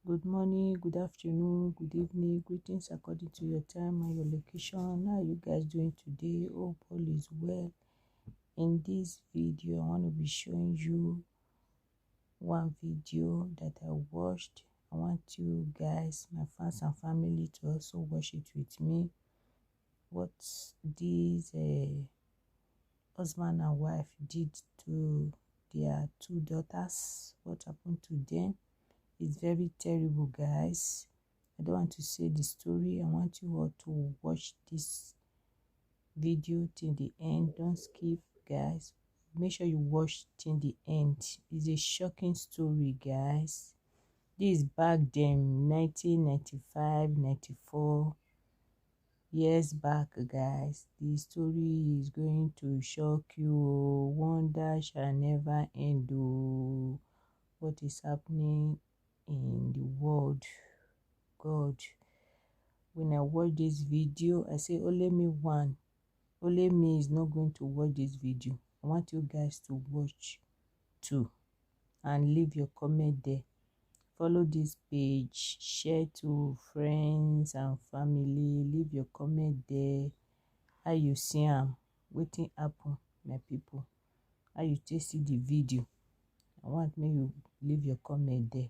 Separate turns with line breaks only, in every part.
Good morning, good afternoon, good evening, greetings according to your time and your location. How are you guys doing today? Hope all is well. In this video, I want to be showing you one video that I watched. I want you guys, my fans and family, to also watch it with me. What these husband and wife did to their two daughters, what happened to them. It's very terrible, guys. I don't want to say the story. I want you all to watch this video till the end. Don't skip, guys. Make sure you watch till the end. It's a shocking story, guys. This is back then, 1995, 94 years back, guys. The story is going to shock you. Wonder shall never end. What is happening in the world? God, when I watch this video, I say only me is not going to watch this video. I want you guys to watch too and leave your comment there. Follow this page, share to friends and family, leave your comment there. How you see wetin happen, my people? How you take see the video? I want me you leave your comment there.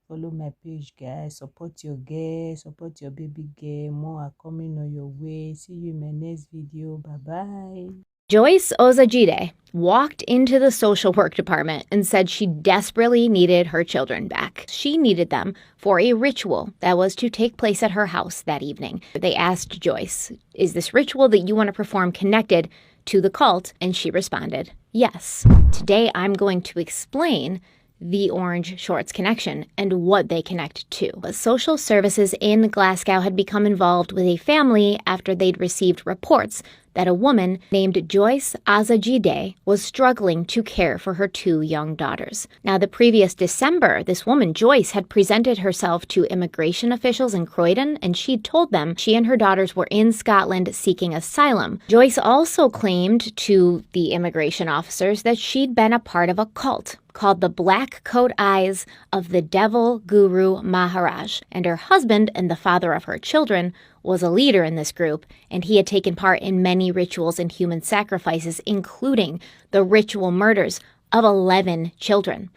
Follow my page, guys. Support your girl, support your baby girl. More are coming on your way. See you in my next video. Bye-bye.
Joyce Ozajide walked into the social work department and said she desperately needed her children back. She needed them for a ritual that was to take place at her house that evening. They asked Joyce, "Is this ritual that you want to perform connected to the cult?" And she responded, "Yes." Today I'm going to explain the Orange Shorts connection and what they connect to. Social services in Glasgow had become involved with a family after they'd received reports that a woman named Joyce Ozajide was struggling to care for her two young daughters. Now, the previous December, this woman, Joyce, had presented herself to immigration officials in Croydon, and she'd told them she and her daughters were in Scotland seeking asylum. Joyce also claimed to the immigration officers that she'd been a part of a cult called the Black Coat Eyes of the Devil Guru Maharaj, and her husband and the father of her children was a leader in this group, and he had taken part in many rituals and human sacrifices, including the ritual murders of 11 children.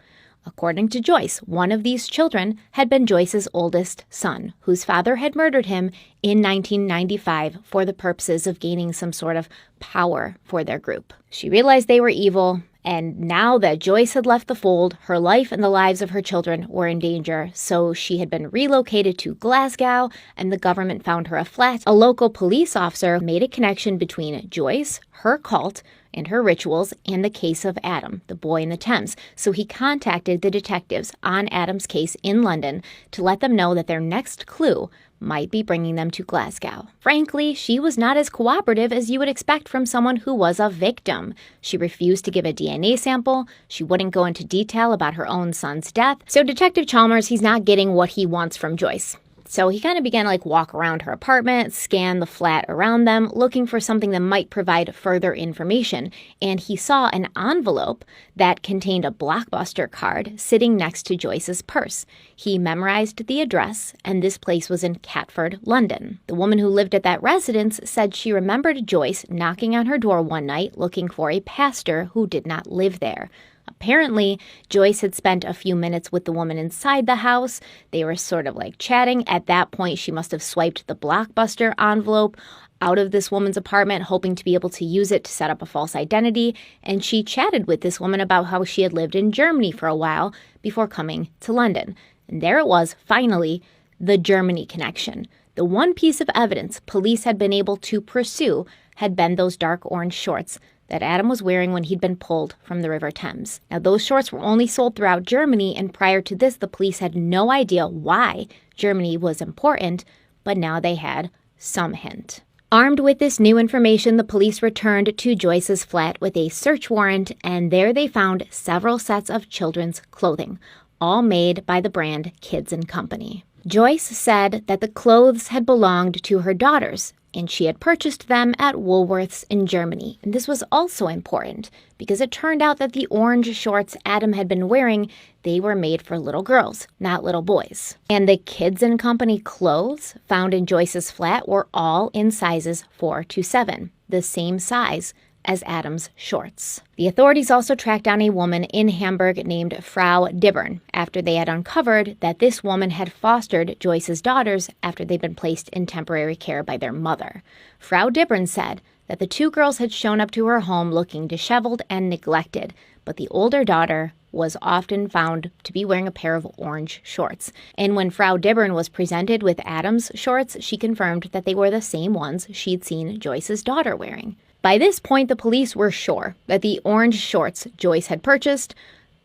According to Joyce, one of these children had been Joyce's oldest son, whose father had murdered him in 1995 for the purposes of gaining some sort of power for their group. She realized they were evil, and now that Joyce had left the fold, her life and the lives of her children were in danger, so she had been relocated to Glasgow, and the government found her a flat. A local police officer made a connection between Joyce, her cult, and her rituals, and the case of Adam, the boy in the Thames. So he contacted the detectives on Adam's case in London to let them know that their next clue might be bringing them to Glasgow. Frankly, she was not as cooperative as you would expect from someone who was a victim. She refused to give a DNA sample. She wouldn't go into detail about her own son's death. So Detective Chalmers, he's not getting what he wants from Joyce. So he kind of began to walk around her apartment, scan the flat around them, looking for something that might provide further information. And he saw an envelope that contained a Blockbuster card sitting next to Joyce's purse. He memorized the address, and this place was in Catford, London. The woman who lived at that residence said she remembered Joyce knocking on her door one night looking for a pastor who did not live there. Apparently, Joyce had spent a few minutes with the woman inside the house. They were sort of chatting. At that point, she must have swiped the Blockbuster envelope out of this woman's apartment, hoping to be able to use it to set up a false identity. And she chatted with this woman about how she had lived in Germany for a while before coming to London. And there it was, finally, the Germany connection. The one piece of evidence police had been able to pursue had been those dark orange shorts that Adam was wearing when he'd been pulled from the River Thames. Now, those shorts were only sold throughout Germany, and prior to this, the police had no idea why Germany was important, but now they had some hint. Armed with this new information, the police returned to Joyce's flat with a search warrant, and there they found several sets of children's clothing, all made by the brand Kids & Company. Joyce said that the clothes had belonged to her daughters, and she had purchased them at Woolworths in Germany. And this was also important because it turned out that the orange shorts Adam had been wearing, they were made for little girls, not little boys. And the Kids and Company clothes found in Joyce's flat were all in sizes 4 to 7, the same size as Adam's shorts. The authorities also tracked down a woman in Hamburg named Frau Dibbern after they had uncovered that this woman had fostered Joyce's daughters after they'd been placed in temporary care by their mother. Frau Dibbern said that the two girls had shown up to her home looking disheveled and neglected, but the older daughter was often found to be wearing a pair of orange shorts. And when Frau Dibbern was presented with Adam's shorts, she confirmed that they were the same ones she'd seen Joyce's daughter wearing. By this point, the police were sure that the orange shorts Joyce had purchased,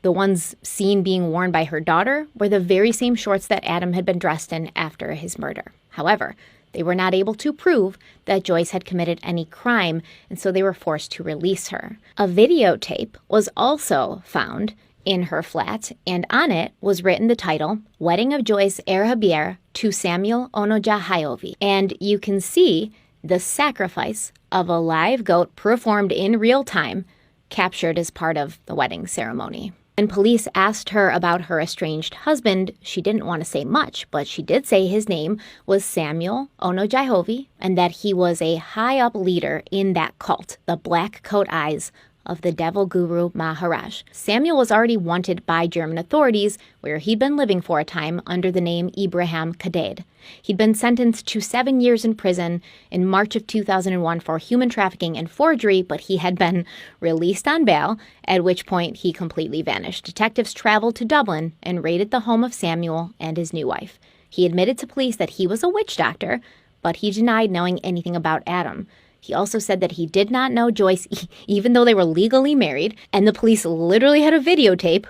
the ones seen being worn by her daughter, were the very same shorts that Adam had been dressed in after his murder. However, they were not able to prove that Joyce had committed any crime, and so they were forced to release her. A videotape was also found in her flat, and on it was written the title, Wedding of Joyce Erahabier to Samuel Onojahayovi. And you can see the sacrifice of a live goat performed in real time, captured as part of the wedding ceremony. When police asked her about her estranged husband, she didn't want to say much, but she did say his name was Samuel Onojahayovi and that he was a high-up leader in that cult, the Black Coat Eyes of the Devil Guru Maharaj. Samuel was already wanted by German authorities, where he'd been living for a time under the name Ibrahim Kaded. He'd been sentenced to 7 years in prison in March of 2001 for human trafficking and forgery, but he had been released on bail, at which point he completely vanished. Detectives traveled to Dublin and raided the home of Samuel and his new wife. He admitted to police that he was a witch doctor, but he denied knowing anything about Adam. He also said that he did not know Joyce, even though they were legally married, and the police literally had a videotape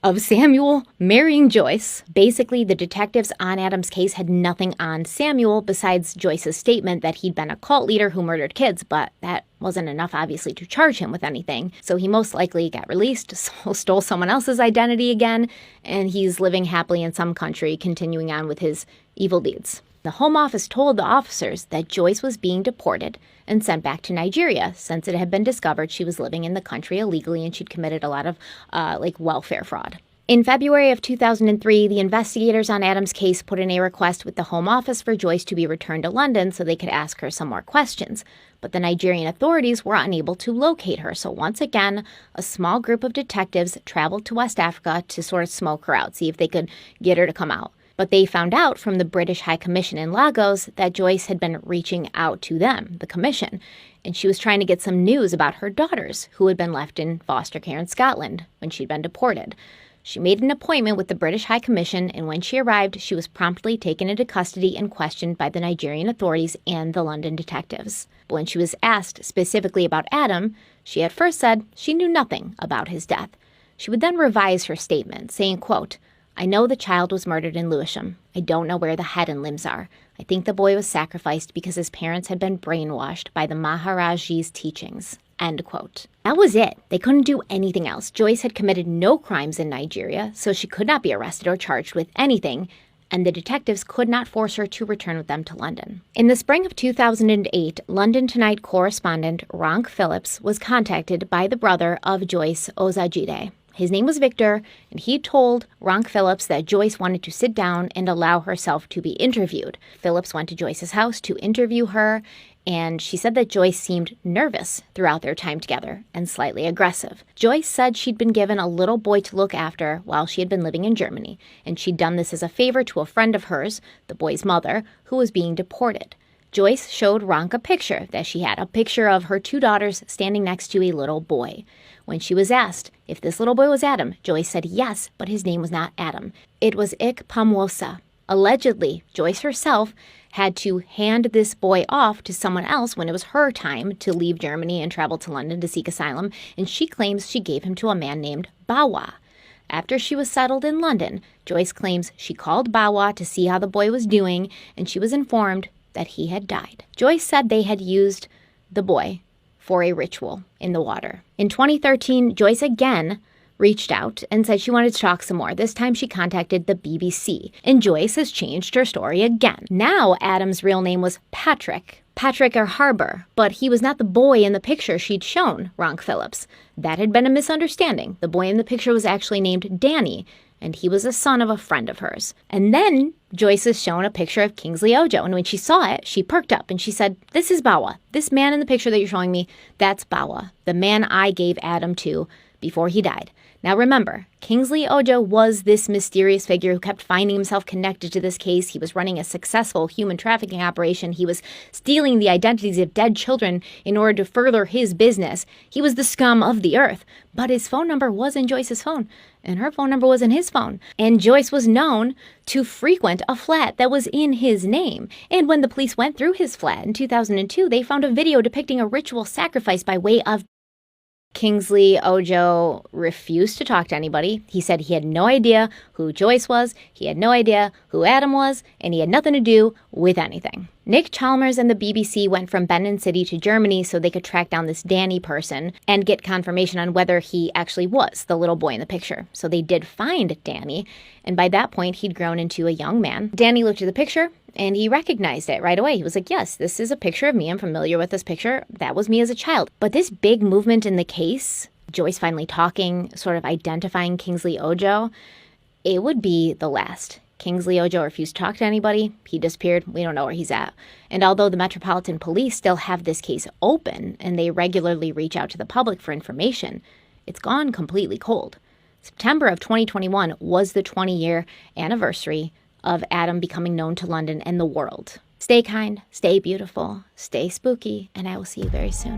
of Samuel marrying Joyce. Basically, the detectives on Adam's case had nothing on Samuel besides Joyce's statement that he'd been a cult leader who murdered kids, but that wasn't enough, obviously, to charge him with anything. So he most likely got released, stole someone else's identity again, and he's living happily in some country, continuing on with his evil deeds. The Home Office told the officers that Joyce was being deported and sent back to Nigeria since it had been discovered she was living in the country illegally and she'd committed a lot of welfare fraud. In February of 2003, the investigators on Adam's case put in a request with the Home Office for Joyce to be returned to London so they could ask her some more questions. But the Nigerian authorities were unable to locate her, so once again, a small group of detectives traveled to West Africa to sort of smoke her out, see if they could get her to come out. But they found out from the British High Commission in Lagos that Joyce had been reaching out to them, the commission, and she was trying to get some news about her daughters, who had been left in foster care in Scotland when she'd been deported. She made an appointment with the British High Commission, and when she arrived, she was promptly taken into custody and questioned by the Nigerian authorities and the London detectives. But when she was asked specifically about Adam, she at first said she knew nothing about his death. She would then revise her statement, saying, quote, I know the child was murdered in Lewisham. I don't know where the head and limbs are. I think the boy was sacrificed because his parents had been brainwashed by the Maharaji's teachings. End quote. That was it. They couldn't do anything else. Joyce had committed no crimes in Nigeria, so she could not be arrested or charged with anything, and the detectives could not force her to return with them to London. In the spring of 2008, London Tonight correspondent Ronk Phillips was contacted by the brother of Joyce Ozajide. His name was Victor, and he told Ronk Phillips that Joyce wanted to sit down and allow herself to be interviewed. Phillips went to Joyce's house to interview her, and she said that Joyce seemed nervous throughout their time together and slightly aggressive. Joyce said she'd been given a little boy to look after while she had been living in Germany, and she'd done this as a favor to a friend of hers, the boy's mother, who was being deported. Joyce showed Ronk a picture that she had, a picture of her two daughters standing next to a little boy. When she was asked if this little boy was Adam, Joyce said yes, but his name was not Adam. It was Ik Pamwosa. Allegedly, Joyce herself had to hand this boy off to someone else when it was her time to leave Germany and travel to London to seek asylum, and she claims she gave him to a man named Bawa. After she was settled in London, Joyce claims she called Bawa to see how the boy was doing, and she was informed that he had died. Joyce said they had used the boy for a ritual in the water. In 2013, Joyce again reached out and said she wanted to talk some more. This time she contacted the BBC, and Joyce has changed her story again. Now Adam's real name was Patrick Harbour, but he was not the boy in the picture she'd shown Ronk Phillips. That had been a misunderstanding. The boy in the picture was actually named Danny, and he was a son of a friend of hers. And then Joyce is shown a picture of Kingsley Ojo, and when she saw it, she perked up and she said, "This is Bawa. This man in the picture that you're showing me, that's Bawa, the man I gave Adam to before he died." Now remember, Kingsley Ojo was this mysterious figure who kept finding himself connected to this case. He was running a successful human trafficking operation. He was stealing the identities of dead children in order to further his business. He was the scum of the earth. But his phone number was in Joyce's phone, and her phone number was in his phone. And Joyce was known to frequent a flat that was in his name. And when the police went through his flat in 2002, they found a video depicting a ritual sacrifice by way of Kingsley Ojo refused to talk to anybody. He said he had no idea who Joyce was, he had no idea who Adam was, and he had nothing to do with anything. Nick Chalmers and the BBC went from Benin City to Germany so they could track down this Danny person and get confirmation on whether he actually was the little boy in the picture. So they did find Danny, and by that point he'd grown into a young man. Danny looked at the picture and he recognized it right away. He was like, yes, this is a picture of me. I'm familiar with this picture. That was me as a child. But this big movement in the case, Joyce finally talking, sort of identifying Kingsley Ojo, it would be the last. Kingsley Ojo refused to talk to anybody. He disappeared. We don't know where he's at. And although the Metropolitan Police still have this case open and they regularly reach out to the public for information, it's gone completely cold. September of 2021 was the 20-year anniversary of Adam becoming known to London and the world. Stay kind, stay beautiful, stay spooky, and I will see you very soon.